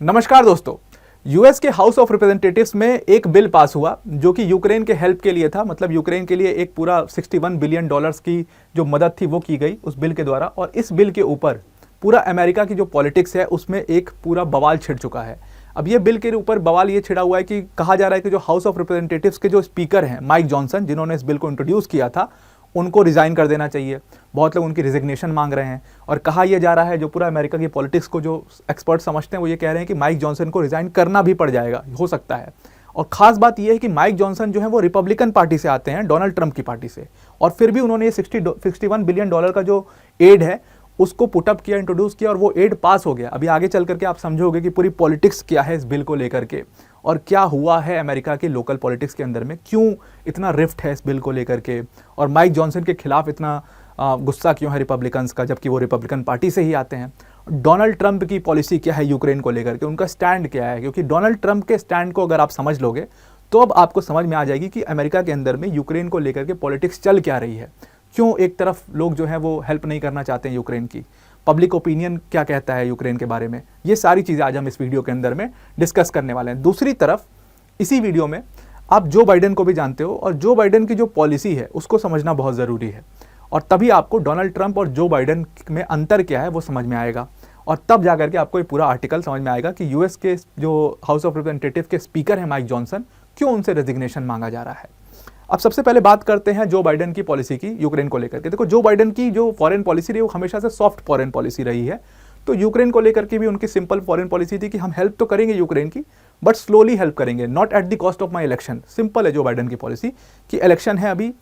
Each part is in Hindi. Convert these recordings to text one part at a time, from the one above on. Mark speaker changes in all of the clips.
Speaker 1: नमस्कार दोस्तों। यूएस के हाउस ऑफ रिप्रेजेंटेटिव्स में एक बिल पास हुआ जो कि यूक्रेन के हेल्प के लिए था। मतलब यूक्रेन के लिए एक पूरा 61 बिलियन डॉलर्स की जो मदद थी वो की गई उस बिल के द्वारा। और इस बिल के ऊपर पूरा अमेरिका की जो पॉलिटिक्स है उसमें एक पूरा बवाल छिड़ चुका है। अब ये बिल के ऊपर बवाल ये छिड़ा हुआ है कि कहा जा रहा है कि जो हाउस ऑफ रिप्रेजेंटेटिव्स के जो स्पीकर हैं माइक जॉनसन, जिन्होंने इस बिल को इंट्रोड्यूस किया था, उनको रिज़ाइन कर देना चाहिए। बहुत लोग उनकी रिजिग्नेशन मांग रहे हैं। और कहा यह जा रहा है, जो पूरा अमेरिका की पॉलिटिक्स को जो एक्सपर्ट समझते हैं वो ये कह रहे हैं कि माइक जॉनसन को रिज़ाइन करना भी पड़ जाएगा, हो सकता है। और ख़ास बात यह है कि माइक जॉनसन जो है वो रिपब्लिकन पार्टी से आते हैं, डोनाल्ड ट्रंप की पार्टी से। और फिर भी उन्होंने ये 61 बिलियन डॉलर का जो एड है उसको पुटअप किया, इंट्रोड्यूस किया और वो एड पास हो गया। अभी आगे चल करके आप समझोगे कि पूरी पॉलिटिक्स क्या है इस बिल को लेकर के और क्या हुआ है अमेरिका के लोकल पॉलिटिक्स के अंदर में, क्यों इतना रिफ्ट है इस बिल को लेकर के, और माइक जॉनसन के खिलाफ इतना गुस्सा क्यों है रिपब्लिकन्स का, जबकि वो रिपब्लिकन पार्टी से ही आते हैं। डोनाल्ड ट्रंप की पॉलिसी क्या है यूक्रेन को लेकर के, उनका स्टैंड क्या है, क्योंकि डोनाल्ड ट्रंप के स्टैंड को अगर आप समझ लोगे तो अब आपको समझ में आ जाएगी कि अमेरिका के अंदर में यूक्रेन को लेकर के पॉलिटिक्स चल क्या रही है। क्यों एक तरफ लोग जो हैं वो हेल्प नहीं करना चाहते हैं यूक्रेन की, पब्लिक ओपिनियन क्या कहता है यूक्रेन के बारे में, ये सारी चीज़ें आज हम इस वीडियो के अंदर में डिस्कस करने वाले हैं। दूसरी तरफ इसी वीडियो में आप जो बाइडेन को भी जानते हो और जो बाइडेन की जो पॉलिसी है उसको समझना बहुत ज़रूरी है। और तभी आपको डोनाल्ड ट्रंप और जो बाइडेन में अंतर क्या है वो समझ में आएगा। और तब जाकर के आपको ये पूरा आर्टिकल समझ में आएगा कि यूएस के जो हाउस ऑफ रिप्रेजेंटेटिव के स्पीकर हैं माइक जॉनसन, क्यों उनसे रेजिग्नेशन मांगा जा रहा है। अब सबसे पहले बात करते हैं जो बाइडेन की पॉलिसी की यूक्रेन को लेकर के। देखो, जो बाइडेन की जो फॉरेन पॉलिसी रही वो हमेशा से सॉफ्ट फॉरेन पॉलिसी रही है। तो यूक्रेन को लेकर के भी उनकी सिंपल फॉरेन पॉलिसी थी कि हम हेल्प तो करेंगे यूक्रेन की, बट स्लोली हेल्प करेंगे, not at the cost of my election. Simple है जो बाइडेन की पॉलिसी कि इलेक्शन है अभी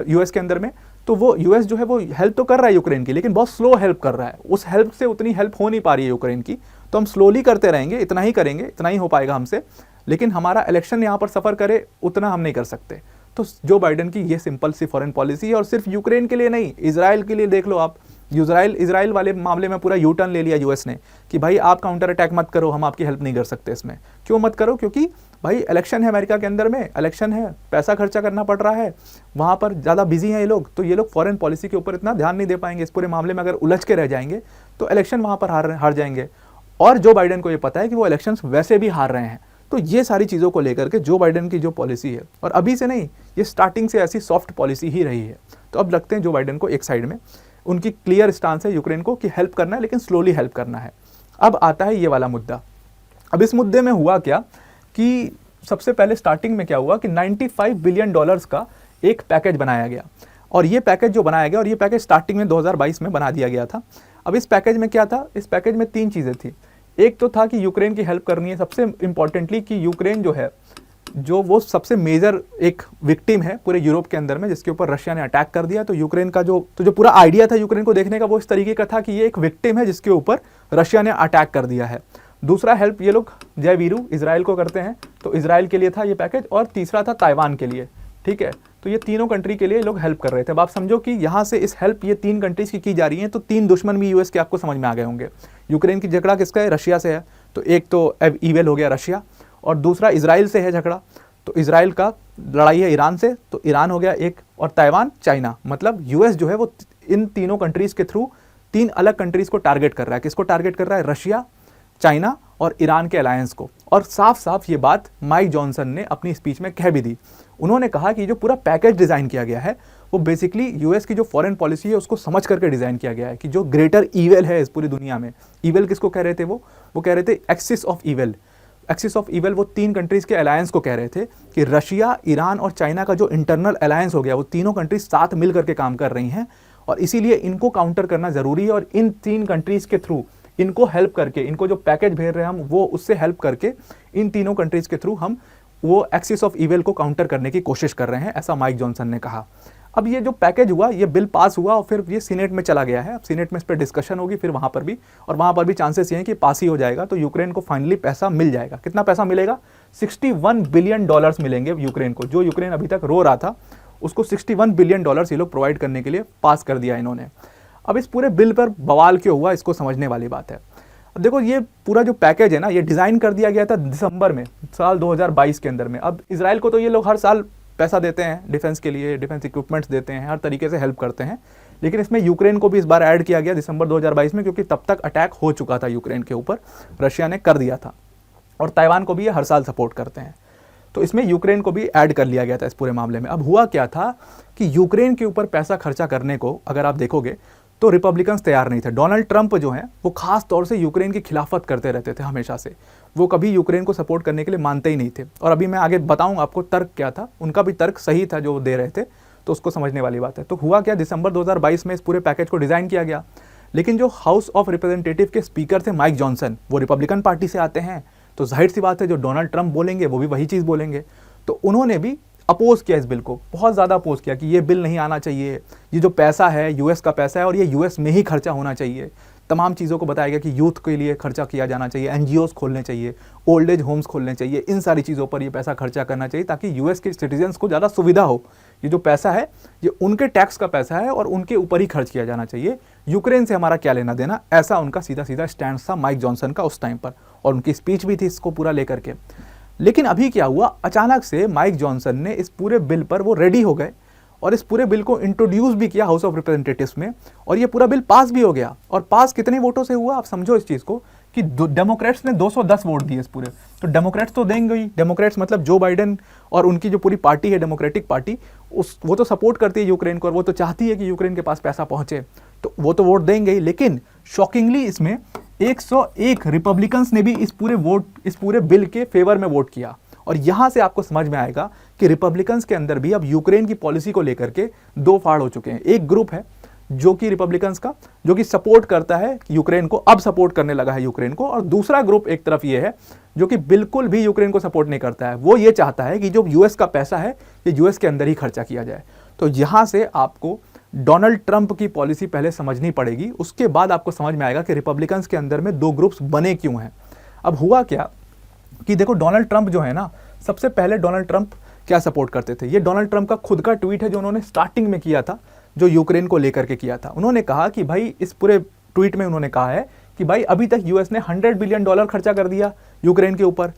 Speaker 1: यूएस के अंदर में, तो वो यूएस जो है वो हेल्प तो कर रहा है यूक्रेन की, लेकिन बहुत स्लो हेल्प कर रहा है। उस हेल्प से उतनी हेल्प हो नहीं पा रही है यूक्रेन की, तो हम स्लोली करते रहेंगे, इतना ही करेंगे, इतना ही हो पाएगा हमसे, लेकिन हमारा इलेक्शन यहाँ पर सफ़र करे उतना हम नहीं कर सकते। तो जो बाइडेन की ये सिंपल सी फॉरेन पॉलिसी है। और सिर्फ यूक्रेन के लिए नहीं, इजराइल के लिए देख लो आप। इजराइल वाले मामले में पूरा यू टर्न ले लिया यूएस ने कि भाई आप काउंटर अटैक मत करो, हम आपकी हेल्प नहीं कर सकते इसमें। क्यों मत करो? क्योंकि भाई इलेक्शन है अमेरिका के अंदर में, इलेक्शन है, पैसा खर्चा करना पड़ रहा है, वहाँ पर ज़्यादा बिजी हैं ये लोग, तो ये लोग फॉरेन पॉलिसी के ऊपर इतना ध्यान नहीं दे पाएंगे। इस पूरे मामले में अगर उलझ के रह जाएंगे तो इलेक्शन वहाँ पर हार जाएंगे। और जो बाइडेन को ये पता है कि वो इलेक्शन वैसे भी हार रहे हैं। तो ये सारी चीज़ों को लेकर के जो बाइडेन की जो पॉलिसी है, और अभी से नहीं, ये स्टार्टिंग से ऐसी सॉफ्ट पॉलिसी ही रही है। तो अब लगते हैं जो बाइडेन को एक साइड में, उनकी क्लियर स्टांस है यूक्रेन को कि हेल्प करना है, लेकिन स्लोली हेल्प करना है। अब आता है ये वाला मुद्दा। अब इस मुद्दे में हुआ क्या कि सबसे पहले स्टार्टिंग में क्या हुआ कि 95 बिलियन डॉलर्स का एक पैकेज बनाया गया। और ये पैकेज जो बनाया गया, और ये पैकेज स्टार्टिंग में 2022 में बना दिया गया था। अब इस पैकेज में क्या था? इस पैकेज में 3 चीज़ें थी। एक तो था कि यूक्रेन की हेल्प करनी है, सबसे इंपॉर्टेंटली कि यूक्रेन जो है, जो वो सबसे मेजर एक विक्टिम है पूरे यूरोप के अंदर में, जिसके ऊपर रशिया ने अटैक कर दिया। तो यूक्रेन का जो पूरा आइडिया था यूक्रेन को देखने का वो इस तरीके का था कि ये एक विक्टिम है जिसके ऊपर रशिया ने अटैक कर दिया है। दूसरा हेल्प ये लोग जय वीरू इजराइल को करते हैं, तो इजराइल के लिए था ये पैकेज। और तीसरा था ताइवान के लिए। ठीक है, तो ये तीनों कंट्री के लिए लोग हेल्प कर रहे थे। अब आप समझो कि यहाँ से इस हेल्प ये 3 कंट्रीज की जा रही है, तो 3 दुश्मन भी यूएस के आपको समझ में आ गए होंगे। यूक्रेन की झगड़ा किसका है? रशिया से है। तो एक तो ईवेल हो गया रशिया, और दूसरा इजराइल से है झगड़ा, तो इजराइल का लड़ाई है ईरान से, तो ईरान हो गया एक, और ताइवान चाइना। मतलब यूएस जो है वो इन तीनों कंट्रीज के थ्रू 3 अलग कंट्रीज को टारगेट कर रहा है। किसको टारगेट कर रहा है? रशिया, चाइना और ईरान के अलायंस को। और साफ साफ ये बात माइक जॉनसन ने अपनी स्पीच में कह भी दी। उन्होंने कहा कि जो पूरा पैकेज डिज़ाइन किया गया है वो बेसिकली यूएस की जो फॉरेन पॉलिसी है उसको समझ करके डिज़ाइन किया गया है कि जो ग्रेटर ईवेल है इस पूरी दुनिया में। ईवेल किसको कह रहे थे? वो कह रहे थे एक्सिस ऑफ ईवेल। एक्सिस ऑफ ईवेल वो 3 कंट्रीज़ के अलायंस को कह रहे थे कि रशिया, ईरान और चाइना का जो इंटरनल अलायंस हो गया, वो तीनों कंट्रीज साथ मिल करके काम कर रही हैं, और इसीलिए इनको काउंटर करना ज़रूरी है। और इन 3 कंट्रीज़ के थ्रू इनको हेल्प करके, इनको जो पैकेज भेज रहे हैं हम, वो उससे हेल्प करके इन तीनों कंट्रीज़ के थ्रू हम वो एक्सिस ऑफ ईवेल को काउंटर करने की कोशिश कर रहे हैं, ऐसा माइक जॉनसन ने कहा। अब ये जो पैकेज हुआ, ये बिल पास हुआ और फिर ये सीनेट में चला गया है। अब सीनेट में इस पर डिस्कशन होगी फिर वहाँ पर भी, और वहाँ पर भी चांसेस ये हैं कि पास ही हो जाएगा। तो यूक्रेन को फाइनली पैसा मिल जाएगा। कितना पैसा मिलेगा? 61 बिलियन डॉलर्स मिलेंगे यूक्रेन को। जो यूक्रेन अभी तक रो रहा था उसको 61 बिलियन डॉलर्स ये लोग प्रोवाइड करने के लिए पास कर दिया इन्होंने। अब इस पूरे बिल पर बवाल क्यों हुआ, इसको समझने वाली बात है। अब देखो, ये पूरा जो पैकेज है ना, ये डिज़ाइन कर दिया गया था दिसंबर में साल 2022 के अंदर में। अब इजराइल को तो ये लोग हर साल पैसा देते हैं डिफेंस के लिए, डिफेंस इक्विपमेंट्स देते हैं, हर तरीके से हेल्प करते हैं, लेकिन इसमें यूक्रेन को भी इस बार ऐड किया गया दिसंबर 2022 में, क्योंकि तब तक अटैक हो चुका था यूक्रेन के ऊपर, रशिया ने कर दिया था। और ताइवान को भी ये हर साल सपोर्ट करते हैं, तो इसमें यूक्रेन को भी ऐड कर लिया गया था इस पूरे मामले में। अब हुआ क्या था कि यूक्रेन के ऊपर पैसा खर्चा करने को अगर आप देखोगे तो रिपब्लिकन्स तैयार नहीं थे। डोनाल्ड ट्रंप जो हैं वो खास तौर से यूक्रेन की खिलाफत करते रहते थे हमेशा से, वो कभी यूक्रेन को सपोर्ट करने के लिए मानते ही नहीं थे। और अभी मैं आगे बताऊंगा आपको तर्क क्या था, उनका भी तर्क सही था जो वो दे रहे थे, तो उसको समझने वाली बात है। तो हुआ क्या, दिसंबर 2022 में इस पूरे पैकेज को डिज़ाइन किया गया, लेकिन जो हाउस ऑफ रिप्रेजेंटेटिव के स्पीकर थे माइक जॉनसन, वो रिपब्लिकन पार्टी से आते हैं, तो जाहिर सी बात है जो डोनाल्ड ट्रंप बोलेंगे वो भी वही चीज़ बोलेंगे। तो उन्होंने भी अपोज किया इस बिल को, बहुत ज़्यादा अपोज किया कि ये बिल नहीं आना चाहिए, ये जो पैसा है यूएस का पैसा है और ये यूएस में ही खर्चा होना चाहिए। तमाम चीज़ों को बताया गया कि यूथ के लिए खर्चा किया जाना चाहिए, एनजीओज खोलने चाहिए, ओल्ड एज होम्स खोलने चाहिए, इन सारी चीज़ों पर ये पैसा खर्चा करना चाहिए ताकि यूएस के सिटीजन्स को ज़्यादा सुविधा हो। ये जो पैसा है ये उनके टैक्स का पैसा है और उनके ऊपर ही खर्च किया जाना चाहिए, यूक्रेन से हमारा क्या लेना देना, ऐसा उनका सीधा सीधा स्टैंड था माइक जॉनसन का उस टाइम पर, और उनकी स्पीच भी थी इसको पूरा लेकर के। लेकिन अभी क्या हुआ, अचानक से माइक जॉनसन ने इस पूरे बिल पर वो रेडी हो गए और इस पूरे बिल को इंट्रोड्यूस भी किया हाउस ऑफ रिप्रेजेंटेटिव्स में, और ये पूरा बिल पास भी हो गया। और पास कितने वोटों से हुआ, आप समझो इस चीज़ को कि डेमोक्रेट्स ने 210 वोट दिए इस पूरे। तो डेमोक्रेट्स तो देंगे ही, डेमोक्रेट्स मतलब जो बाइडेन और उनकी जो पूरी पार्टी है डेमोक्रेटिक पार्टी, वो तो सपोर्ट करती है यूक्रेन को और वो तो चाहती है कि यूक्रेन के पास पैसा पहुंचे, तो वो तो वोट देंगे ही। लेकिन शॉकिंगली इसमें 101 रिपब्लिकन्स ने भी इस पूरे बिल के फेवर में वोट किया। और यहां से आपको समझ में आएगा कि रिपब्लिकन्स के अंदर भी अब यूक्रेन की पॉलिसी को लेकर के दो फाड़ हो चुके हैं। एक ग्रुप है जो कि रिपब्लिकन्स का, जो कि सपोर्ट करता है यूक्रेन को, अब सपोर्ट करने लगा है यूक्रेन को, और दूसरा ग्रुप एक तरफ ये है जो कि बिल्कुल भी यूक्रेन को सपोर्ट नहीं करता है। वो ये चाहता है कि जो यूएस का पैसा है ये यूएस के अंदर ही खर्चा किया जाए। तो यहां से आपको डोनाल्ड ट्रंप की पॉलिसी पहले समझनी पड़ेगी, उसके बाद आपको समझ में आएगा कि रिपब्लिकन्स के अंदर में दो ग्रुप्स बने क्यों हैं। अब हुआ क्या कि देखो, डोनाल्ड ट्रंप जो है ना, सबसे पहले डोनाल्ड ट्रंप क्या सपोर्ट करते थे, ये डोनाल्ड ट्रंप का खुद का ट्वीट है जो उन्होंने स्टार्टिंग में किया था, जो यूक्रेन को लेकर के किया था। उन्होंने कहा कि भाई, इस पूरे ट्वीट में उन्होंने कहा है कि भाई अभी तक यूएस ने $100 बिलियन खर्चा कर दिया यूक्रेन के ऊपर,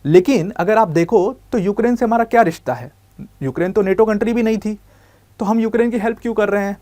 Speaker 1: लेकिन अगर आप देखो तो यूक्रेन से हमारा क्या रिश्ता है, यूक्रेन तो नेटो कंट्री भी नहीं थी, तो हम यूक्रेन की हेल्प क्यों कर रहे हैं।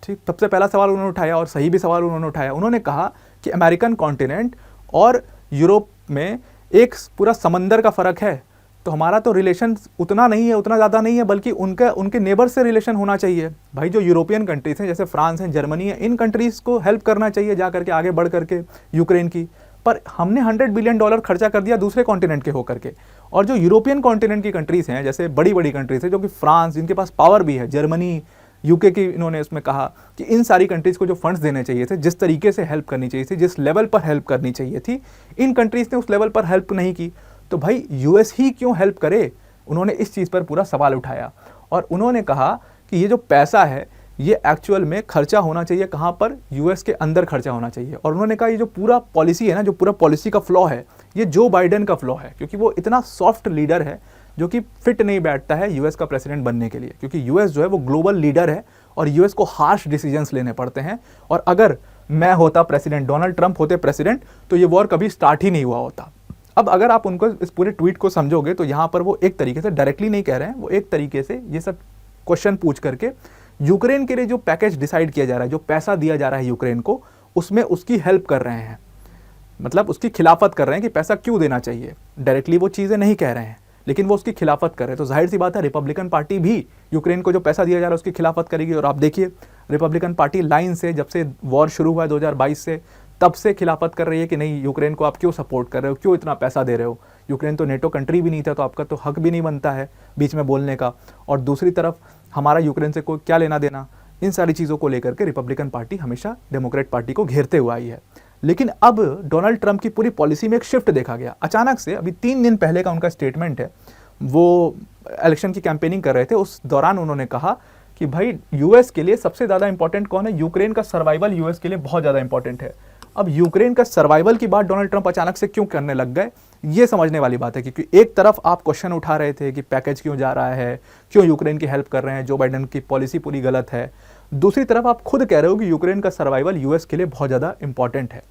Speaker 1: ठीक, सबसे पहला सवाल उन्होंने उठाया और सही भी सवाल उन्होंने उठाया। उन्होंने कहा कि अमेरिकन कॉन्टिनेंट और यूरोप में एक पूरा समंदर का फ़र्क है, तो हमारा तो रिलेशन उतना नहीं है, उतना ज़्यादा नहीं है, बल्कि उनके नेबर से रिलेशन होना चाहिए। भाई जो यूरोपियन कंट्रीज़ हैं, जैसे फ्रांस है, जर्मनी है, इन कंट्रीज़ को हेल्प करना चाहिए जा करके, आगे बढ़ करके यूक्रेन की। पर हमने $100 बिलियन खर्चा कर दिया दूसरे कॉन्टिनेंट के होकर के, और जो यूरोपियन कॉन्टिनेंट की कंट्रीज़ हैं, जैसे बड़ी बड़ी कंट्रीज़ हैं जो कि फ्रांस, जिनके पास पावर भी है, जर्मनी, यूके की, इन्होंने इसमें कहा कि इन सारी कंट्रीज़ को जो फंड्स देने चाहिए थे, जिस तरीके से हेल्प करनी चाहिए थी, जिस लेवल पर हेल्प करनी चाहिए थी, इन कंट्रीज़ ने उस लेवल पर हेल्प नहीं की। तो भाई यूएस ही क्यों हेल्प करे, उन्होंने इस चीज़ पर पूरा सवाल उठाया। और उन्होंने कहा कि ये जो पैसा है ये एक्चुअल में खर्चा होना चाहिए कहाँ पर, यूएस के अंदर खर्चा होना चाहिए। और उन्होंने कहा ये जो पूरा पॉलिसी है ना, जो पूरा पॉलिसी का फ्लॉ है, ये जो बाइडेन का फ्लॉ है, क्योंकि वो इतना सॉफ्ट लीडर है जो कि फिट नहीं बैठता है यूएस का प्रेसिडेंट बनने के लिए, क्योंकि यूएस जो है वो ग्लोबल लीडर है और यूएस को हार्श डिसीजंस लेने पड़ते हैं। और अगर मैं होता प्रेसिडेंट, डोनाल्ड ट्रंप होते प्रेसिडेंट, तो ये वॉर कभी स्टार्ट ही नहीं हुआ होता। अब अगर आप उनको इस पूरे ट्वीट को समझोगे तो यहाँ पर वो एक तरीके से डायरेक्टली नहीं कह रहे हैं, वो एक तरीके से ये सब क्वेश्चन पूछ करके यूक्रेन के लिए जो पैकेज डिसाइड किया जा रहा है, जो पैसा दिया जा रहा है यूक्रेन को, उसमें उसकी हेल्प कर रहे हैं, मतलब उसकी खिलाफत कर रहे हैं कि पैसा क्यों देना चाहिए। डायरेक्टली वो चीज़ें नहीं कह रहे हैं, लेकिन वो उसकी खिलाफत कर रहे हैं। तो जाहिर सी बात है रिपब्लिकन पार्टी भी यूक्रेन को जो पैसा दिया जा रहा है उसकी खिलाफत करेगी। और आप देखिए रिपब्लिकन पार्टी लाइन से, जब से वॉर शुरू हुआ है 2022 से, तब से खिलाफत कर रही है कि नहीं, यूक्रेन को आप क्यों सपोर्ट कर रहे हो, क्यों इतना पैसा दे रहे हो, यूक्रेन तो नेटो कंट्री भी नहीं था, तो आपका तो हक भी नहीं बनता है बीच में बोलने का। और दूसरी तरफ हमारा यूक्रेन से कोई क्या लेना देना, इन सारी चीज़ों को लेकर के रिपब्लिकन पार्टी हमेशा डेमोक्रेट पार्टी को घेरते हुए आई है। लेकिन अब डोनाल्ड ट्रंप की पूरी पॉलिसी में एक शिफ्ट देखा गया अचानक से। अभी 3 दिन पहले का उनका स्टेटमेंट है, वो इलेक्शन की कैंपेनिंग कर रहे थे, उस दौरान उन्होंने कहा कि भाई यूएस के लिए सबसे ज़्यादा इंपॉर्टेंट कौन है, यूक्रेन का सर्वाइवल यूएस के लिए बहुत ज़्यादा इंपॉर्टेंट है। अब यूक्रेन का सर्वाइवल की बात डोनाल्ड ट्रंप अचानक से क्यों करने लग गए, ये समझने वाली बात है। क्योंकि एक तरफ आप क्वेश्चन उठा रहे थे कि पैकेज क्यों जा रहा है, क्यों यूक्रेन की हेल्प कर रहे हैं, जो बाइडेन की पॉलिसी पूरी गलत है। दूसरी तरफ आप खुद कह रहे हो कि यूक्रेन का सर्वाइवल यूएस के लिए बहुत ज़्यादा इंपॉर्टेंट है।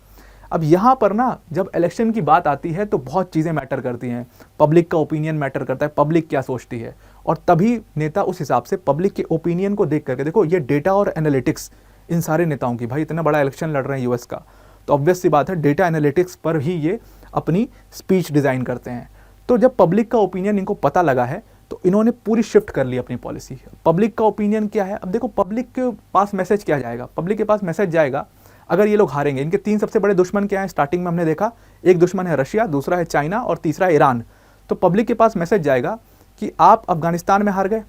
Speaker 1: अब यहाँ पर ना, जब इलेक्शन की बात आती है तो बहुत चीज़ें मैटर करती हैं, पब्लिक का ओपिनियन मैटर करता है, पब्लिक क्या सोचती है। और तभी नेता उस हिसाब से पब्लिक के ओपिनियन को देख करके, देखो ये डेटा और एनालिटिक्स इन सारे नेताओं की, भाई इतना बड़ा इलेक्शन लड़ रहे हैं यूएस का, तो ऑब्वियस सी बात है डेटा एनालिटिक्स पर ही ये अपनी स्पीच डिज़ाइन करते हैं। तो जब पब्लिक का ओपिनियन इनको पता लगा है तो इन्होंने पूरी शिफ्ट कर ली अपनी पॉलिसी। पब्लिक का ओपिनियन क्या है, अब देखो पब्लिक के पास मैसेज क्या जाएगा, पब्लिक के पास मैसेज जाएगा अगर ये लोग हारेंगे, इनके 3 सबसे बड़े दुश्मन क्या हैं स्टार्टिंग में हमने देखा, एक दुश्मन है रशिया, दूसरा है चाइना और तीसरा ईरान। तो पब्लिक के पास मैसेज जाएगा कि आप अफगानिस्तान में हार गए,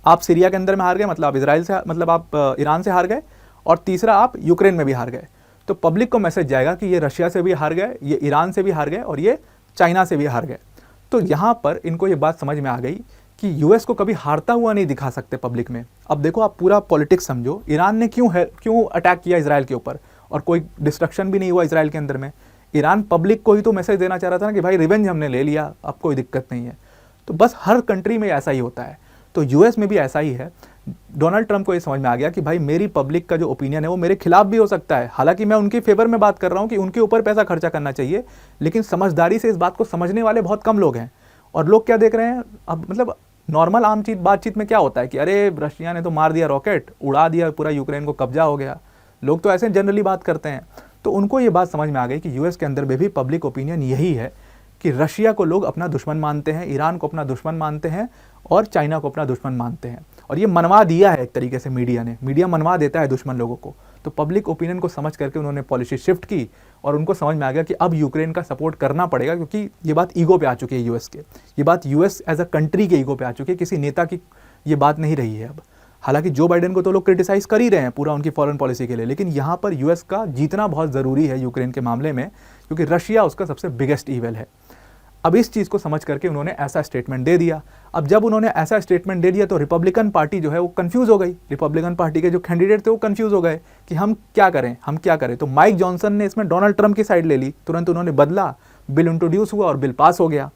Speaker 1: आप सीरिया के अंदर में हार गए, मतलब आप इसराइल से, मतलब आप ईरान से हार गए, और तीसरा आप यूक्रेन में भी हार गए। तो पब्लिक को मैसेज जाएगा कि ये रशिया से भी हार गए, ये ईरान से भी हार गए और ये चाइना से भी हार गए। तो यहाँ पर इनको ये बात समझ में आ गई कि यूएस को कभी हारता हुआ नहीं दिखा सकते पब्लिक में। अब देखो आप पूरा पॉलिटिक्स समझो, ईरान ने क्यों अटैक किया इसराइल के ऊपर, और कोई डिस्ट्रक्शन भी नहीं हुआ इसराइल के अंदर में। ईरान पब्लिक को ही तो मैसेज देना चाह रहा था ना कि भाई रिवेंज हमने ले लिया, अब कोई दिक्कत नहीं है। तो बस हर कंट्री में ऐसा ही होता है, तो यूएस में भी ऐसा ही है। डोनाल्ड ट्रंप को ये समझ में आ गया कि भाई मेरी पब्लिक का जो ओपिनियन है वो मेरे खिलाफ भी हो सकता है, हालांकि मैं उनके फेवर में बात कर रहा हूँ कि उनके ऊपर पैसा खर्चा करना चाहिए, लेकिन समझदारी से इस बात को समझने वाले बहुत कम लोग हैं। और लोग क्या देख रहे हैं अब, मतलब नॉर्मल आम बातचीत में क्या होता है कि अरे रशिया ने तो मार दिया रॉकेट, उड़ा दिया पूरा यूक्रेन को, कब्जा हो गया, लोग तो ऐसे जनरली बात करते हैं। तो उनको ये बात समझ में आ गई कि यूएस के अंदर में भी पब्लिक ओपिनियन यही है कि रशिया को लोग अपना दुश्मन मानते हैं, ईरान को अपना दुश्मन मानते हैं और चाइना को अपना दुश्मन मानते हैं। और ये मनवा दिया है एक तरीके से मीडिया ने, मीडिया मनवा देता है दुश्मन लोगों को। तो पब्लिक ओपिनियन को समझ करके उन्होंने पॉलिसी शिफ्ट की और उनको समझ में आ गया कि अब यूक्रेन का सपोर्ट करना पड़ेगा, क्योंकि ये बात ईगो पे आ चुकी है यूएस के, ये बात यूएस एज अ कंट्री के ईगो पे आ चुकी है, किसी नेता की ये बात नहीं रही है अब। हालांकि जो बाइडेन को तो लोग क्रिटिसाइज कर ही रहे हैं पूरा उनकी फॉरेन पॉलिसी के लिए, लेकिन यहाँ पर यूएस का जीतना बहुत ज़रूरी है यूक्रेन के मामले में, क्योंकि रशिया उसका सबसे बिगेस्ट ईविल है। अब इस चीज़ को समझ करके उन्होंने ऐसा स्टेटमेंट दे दिया। अब जब उन्होंने ऐसा स्टेटमेंट दे दिया तो रिपब्लिकन पार्टी जो है वो कंफ्यूज हो गई, रिपब्लिकन पार्टी के जो कैंडिडेट थे वो कंफ्यूज हो गए कि हम क्या करें, हम क्या करें। तो माइक जॉनसन ने इसमें डोनाल्ड ट्रंप की साइड ले ली, तुरंत उन्होंने बदला, बिल इंट्रोड्यूस हुआ और बिल पास हो गया।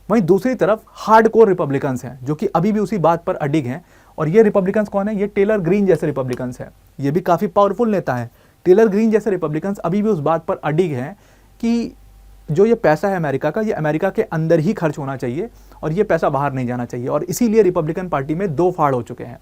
Speaker 1: वहीं दूसरी तरफ हार्डकोर रिपब्लिकन्स हैं जो कि अभी भी उसी बात पर अडिग हैं। और ये रिपब्लिकन्स कौन है, ये टेलर ग्रीन जैसे रिपब्लिकन्स हैं, ये भी काफ़ी पावरफुल नेता है। टेलर ग्रीन जैसे रिपब्लिकन्स अभी भी उस बात पर अडिग हैं कि जो ये पैसा है अमेरिका का, ये अमेरिका के अंदर ही खर्च होना चाहिए और ये पैसा बाहर नहीं जाना चाहिए। और इसीलिए रिपब्लिकन पार्टी में 2 फाड़ हो चुके हैं।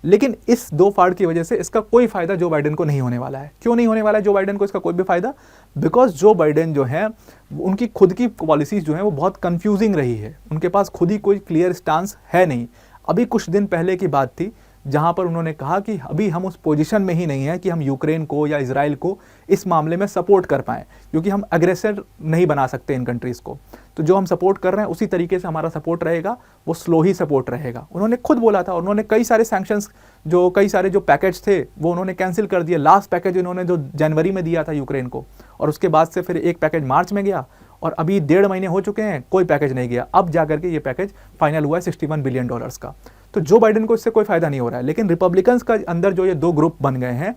Speaker 1: लेकिन इस 2 फाड़ की वजह से इसका कोई फायदा जो बाइडेन को नहीं होने वाला है। क्यों नहीं होने वाला है जो बाइडेन को इसका कोई भी फायदा? बिकॉज जो बाइडेन जो है उनकी खुद की पॉलिसीज जो है वो बहुत कंफ्यूजिंग रही है, उनके पास खुद ही कोई क्लियर स्टांस है नहीं। अभी कुछ दिन पहले की बात थी जहां पर उन्होंने कहा कि अभी हम उस पोजीशन में ही नहीं है कि हम यूक्रेन को या इजराइल को इस मामले में सपोर्ट कर पाएँ, क्योंकि हम अग्रेसर नहीं बना सकते इन कंट्रीज़ को। तो जो हम सपोर्ट कर रहे हैं उसी तरीके से हमारा सपोर्ट रहेगा, वो स्लो ही सपोर्ट रहेगा, उन्होंने खुद बोला था। और उन्होंने कई सारे सैंक्शंस, कई सारे जो पैकेज थे वो उन्होंने कैंसिल कर दिए। लास्ट पैकेज उन्होंने जो जनवरी में दिया था यूक्रेन को, और उसके बाद से फिर एक पैकेज मार्च में गया और अभी 1.5 महीने हो चुके हैं, कोई पैकेज नहीं गया। अब जाकर के ये पैकेज फाइनल हुआ है $61 बिलियन का। तो जो बाइडेन को इससे कोई फायदा नहीं हो रहा है। लेकिन रिपब्लिकन्स का अंदर जो ये 2 ग्रुप बन गए हैं,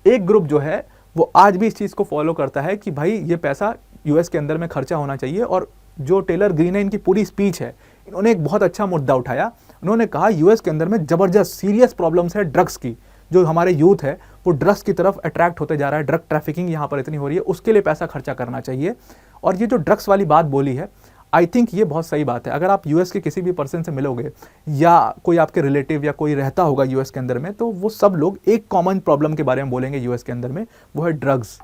Speaker 1: एक ग्रुप जो है वो आज भी इस चीज़ को फॉलो करता है कि भाई ये पैसा यूएस के अंदर में खर्चा होना चाहिए। और जो टेलर ग्रीन है, इनकी पूरी स्पीच है, इन्होंने एक बहुत अच्छा मुद्दा उठाया। उन्होंने कहा यूएस के अंदर में ज़बरदस्त सीरियस प्रॉब्लम्स है ड्रग्स की, जो हमारे यूथ है वो ड्रग्स की तरफ अट्रैक्ट होते जा रहा है, ड्रग ट्रैफिकिंग यहाँ पर इतनी हो रही है, उसके लिए पैसा खर्चा करना चाहिए। और ये जो ड्रग्स वाली बात बोली है, आई थिंक ये बहुत सही बात है। अगर आप यूएस के किसी भी पर्सन से मिलोगे या कोई आपके रिलेटिव या कोई रहता होगा यूएस के अंदर में, तो वो सब लोग एक कॉमन प्रॉब्लम के बारे में बोलेंगे यूएस के अंदर में, वो है ड्रग्स।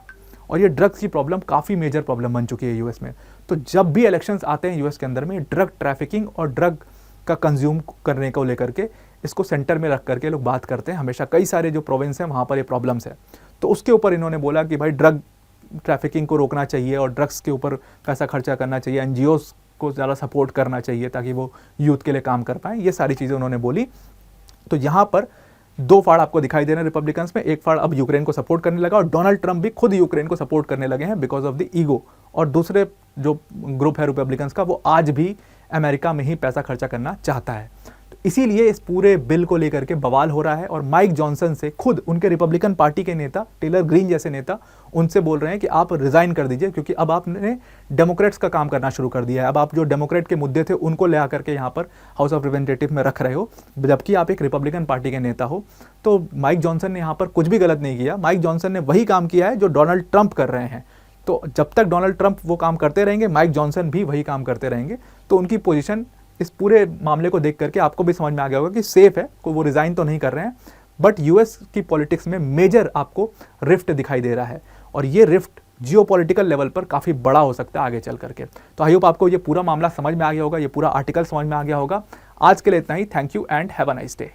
Speaker 1: और ये ड्रग्स की प्रॉब्लम काफ़ी मेजर प्रॉब्लम बन चुकी है यूएस में। तो जब भी इलेक्शंस आते हैं यूएस के अंदर में, ड्रग ट्रैफिकिंग और ड्रग का कंज्यूम करने को लेकर के इसको सेंटर में रख करके लोग बात करते हैं हमेशा। कई सारे जो प्रोविंस हैं वहाँ पर ये प्रॉब्लम्स है। तो उसके ऊपर इन्होंने बोला कि भाई ड्रग ट्रैफिकिंग को रोकना चाहिए और ड्रग्स के ऊपर पैसा खर्चा करना चाहिए, एनजीओस को ज़्यादा सपोर्ट करना चाहिए ताकि वो यूथ के लिए काम कर पाएँ। ये सारी चीज़ें उन्होंने बोली। तो यहाँ पर 2 फाड़ आपको दिखाई दे रहे हैं रिपब्लिकन्स में। एक फाड़ अब यूक्रेन को सपोर्ट करने लगा और डोनाल्ड ट्रंप भी खुद यूक्रेन को सपोर्ट करने लगे हैं बिकॉज ऑफ द ईगो। और दूसरे जो ग्रुप है रिपब्लिकन्स का, वो आज भी अमेरिका में ही पैसा खर्चा करना चाहता है। तो इसीलिए इस पूरे बिल को लेकर के बवाल हो रहा है। और माइक जॉनसन से खुद उनके रिपब्लिकन पार्टी के नेता, टेलर ग्रीन जैसे नेता, उनसे बोल रहे हैं कि आप रिजाइन कर दीजिए, क्योंकि अब आपने डेमोक्रेट्स का काम करना शुरू कर दिया है। अब आप जो डेमोक्रेट के मुद्दे थे उनको ले आकर के यहाँ पर हाउस ऑफ रिप्रेजेंटेटिव में रख रहे हो, जबकि आप एक रिपब्लिकन पार्टी के नेता हो। तो माइक जॉनसन ने यहाँ पर कुछ भी गलत नहीं किया। माइक जॉनसन ने वही काम किया है जो डोनाल्ड ट्रंप कर रहे हैं। तो जब तक डोनाल्ड ट्रंप वो काम करते रहेंगे, माइक जॉनसन भी वही काम करते रहेंगे। तो उनकी पोजीशन इस पूरे मामले को देख करके आपको भी समझ में आ गया होगा कि सेफ है, को वो रिजाइन तो नहीं कर रहे हैं, बट यूएस की पॉलिटिक्स में मेजर आपको रिफ्ट दिखाई दे रहा है और ये रिफ्ट जियोपॉलिटिकल लेवल पर काफ़ी बड़ा हो सकता है आगे चल करके। तो आई होप आपको ये पूरा मामला समझ में आ गया होगा, ये पूरा आर्टिकल समझ में आ गया होगा। आज के लिए इतना ही। Thank you and have a nice day.